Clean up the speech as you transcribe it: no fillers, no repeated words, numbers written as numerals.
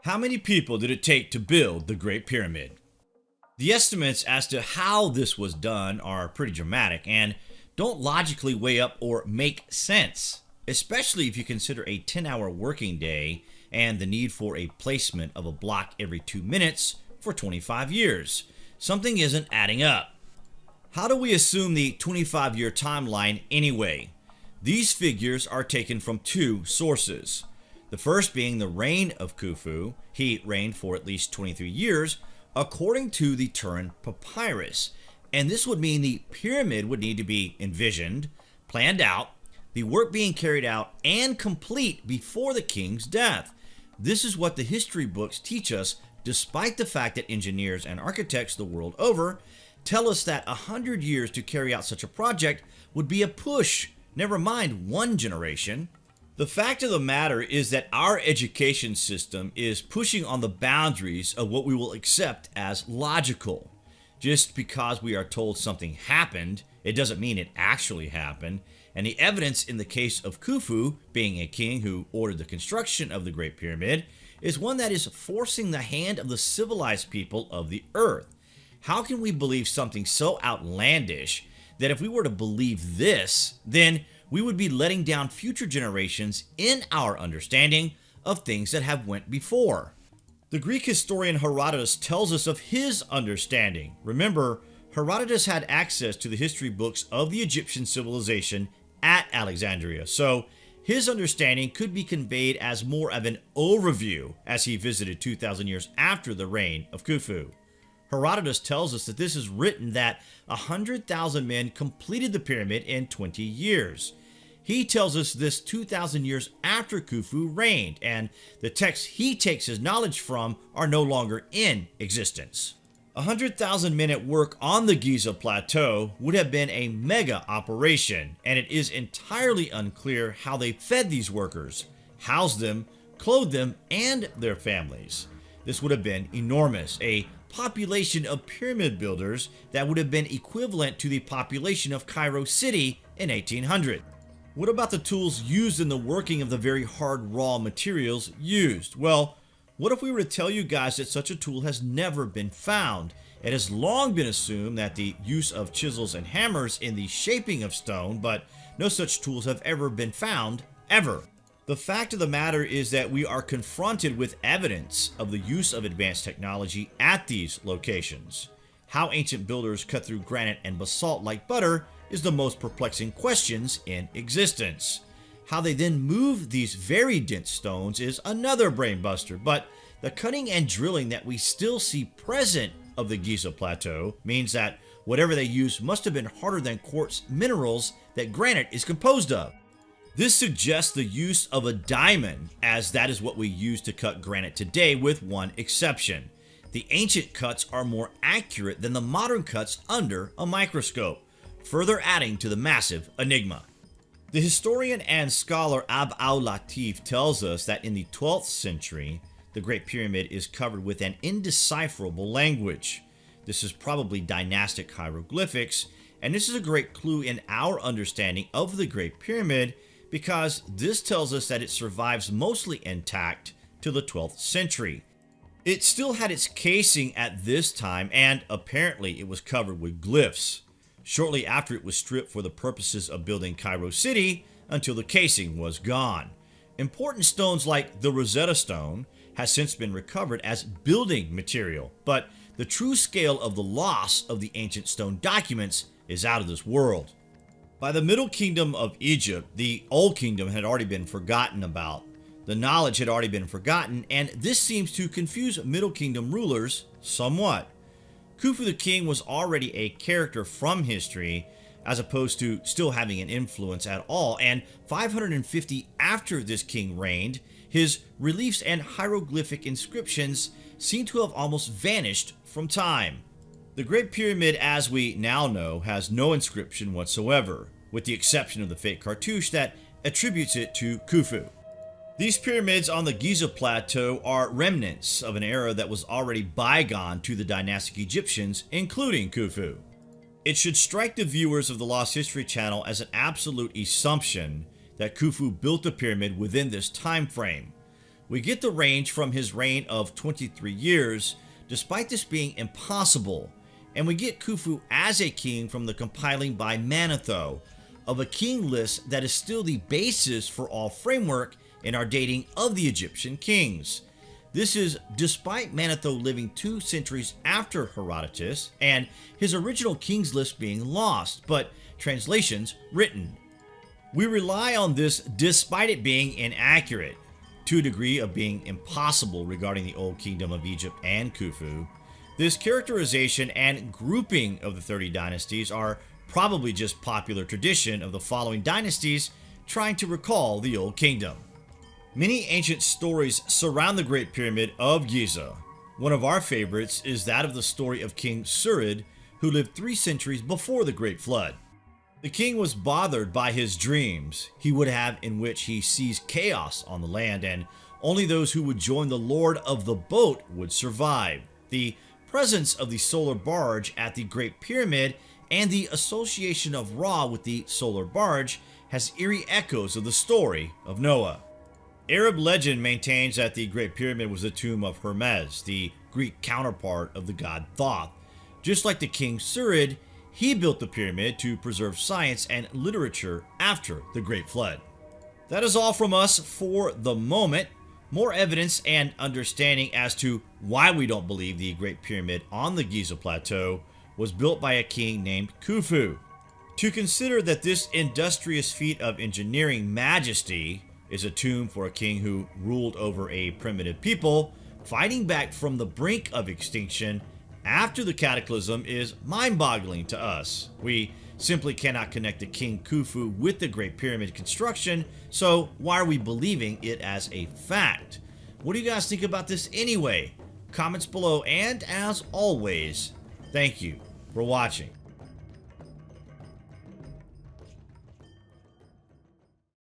How many people did it take to build the Great Pyramid? The estimates as to how this was done are pretty dramatic and don't logically weigh up or make sense, especially if you consider a 10-hour working day and the need for a placement of a block every 2 minutes for 25 years. Something isn't adding up. How do we assume the 25-year timeline anyway? These figures are taken from two sources. The first being the reign of Khufu. He reigned for at least 23 years, according to the Turin Papyrus. And this would mean the pyramid would need to be envisioned, planned out, the work being carried out, and complete before the king's death. This is what the history books teach us, despite the fact that engineers and architects the world over tell us that 100 years to carry out such a project would be a push, never mind 1 generation. The fact of the matter is that our education system is pushing on the boundaries of what we will accept as logical. Just because we are told something happened, it doesn't mean it actually happened. And the evidence in the case of Khufu, being a king who ordered the construction of the Great Pyramid, is one that is forcing the hand of the civilized people of the earth. How can we believe something so outlandish that if we were to believe this, then we would be letting down future generations in our understanding of things that have went before? The Greek historian Herodotus tells us of his understanding. Remember, Herodotus had access to the history books of the Egyptian civilization at Alexandria, so his understanding could be conveyed as more of an overview as he visited 2,000 years after the reign of Khufu. Herodotus tells us that this is written that 100,000 men completed the pyramid in 20 years. He tells us this 2,000 years after Khufu reigned, and the texts he takes his knowledge from are no longer in existence. 100,000 men at work on the Giza Plateau would have been a mega operation, and it is entirely unclear how they fed these workers, housed them, clothed them, and their families. This would have been enormous, a population of pyramid builders that would have been equivalent to the population of Cairo City in 1800. What about the tools used in the working of the very hard raw materials used? Well, what if we were to tell you guys that such a tool has never been found? It has long been assumed that the use of chisels and hammers in the shaping of stone, but no such tools have ever been found, ever. The fact of the matter is that we are confronted with evidence of the use of advanced technology at these locations. How ancient builders cut through granite and basalt like butter is the most perplexing questions in existence. How they then move these very dense stones is another brainbuster, but the cutting and drilling that we still see present of the Giza Plateau means that whatever they used must have been harder than quartz minerals that granite is composed of. This suggests the use of a diamond, as that is what we use to cut granite today, with one exception. The ancient cuts are more accurate than the modern cuts under a microscope, further adding to the massive enigma. The historian and scholar Abd al-Latif tells us that in the 12th century, the Great Pyramid is covered with an indecipherable language. This is probably dynastic hieroglyphics, and this is a great clue in our understanding of the Great Pyramid because this tells us that it survives mostly intact to the 12th century. It still had its casing at this time, and apparently it was covered with glyphs. Shortly after, it was stripped for the purposes of building Cairo City until the casing was gone. Important stones like the Rosetta Stone has since been recovered as building material, but the true scale of the loss of the ancient stone documents is out of this world. By the Middle Kingdom of Egypt, the Old Kingdom had already been forgotten about. The knowledge had already been forgotten, and this seems to confuse Middle Kingdom rulers somewhat. Khufu the king was already a character from history, as opposed to still having an influence at all, and 550 after this king reigned, his reliefs and hieroglyphic inscriptions seem to have almost vanished from time. The Great Pyramid, as we now know, has no inscription whatsoever, with the exception of the fake cartouche that attributes it to Khufu. These pyramids on the Giza Plateau are remnants of an era that was already bygone to the dynastic Egyptians, including Khufu. It should strike the viewers of the Lost History Channel as an absolute assumption that Khufu built the pyramid within this time frame. We get the range from his reign of 23 years, despite this being impossible, and we get Khufu as a king from the compiling by Manetho of a king list that is still the basis for all framework in our dating of the Egyptian kings. This is despite Manetho living 2 centuries after Herodotus and his original kings list being lost, but translations written. We rely on this despite it being inaccurate, to a degree of being impossible regarding the Old Kingdom of Egypt and Khufu. This characterization and grouping of the 30 dynasties are probably just popular tradition of the following dynasties trying to recall the Old Kingdom. Many ancient stories surround the Great Pyramid of Giza. One of our favorites is that of the story of King Surid, who lived 3 centuries before the Great Flood. The king was bothered by his dreams he would have, in which he sees chaos on the land, and only those who would join the Lord of the Boat would survive. The presence of the solar barge at the Great Pyramid and the association of Ra with the solar barge has eerie echoes of the story of Noah. Arab legend maintains that the Great Pyramid was the tomb of Hermes, the Greek counterpart of the god Thoth. Just like the king Surid, he built the pyramid to preserve science and literature after the Great Flood. That is all from us for the moment. More evidence and understanding as to why we don't believe the Great Pyramid on the Giza Plateau was built by a king named Khufu. To consider that this industrious feat of engineering majesty is a tomb for a king who ruled over a primitive people, fighting back from the brink of extinction after the cataclysm, is mind-boggling to us. We simply cannot connect the King Khufu with the Great Pyramid construction, so why are we believing it as a fact? What do you guys think about this anyway? Comments below, and as always, thank you for watching.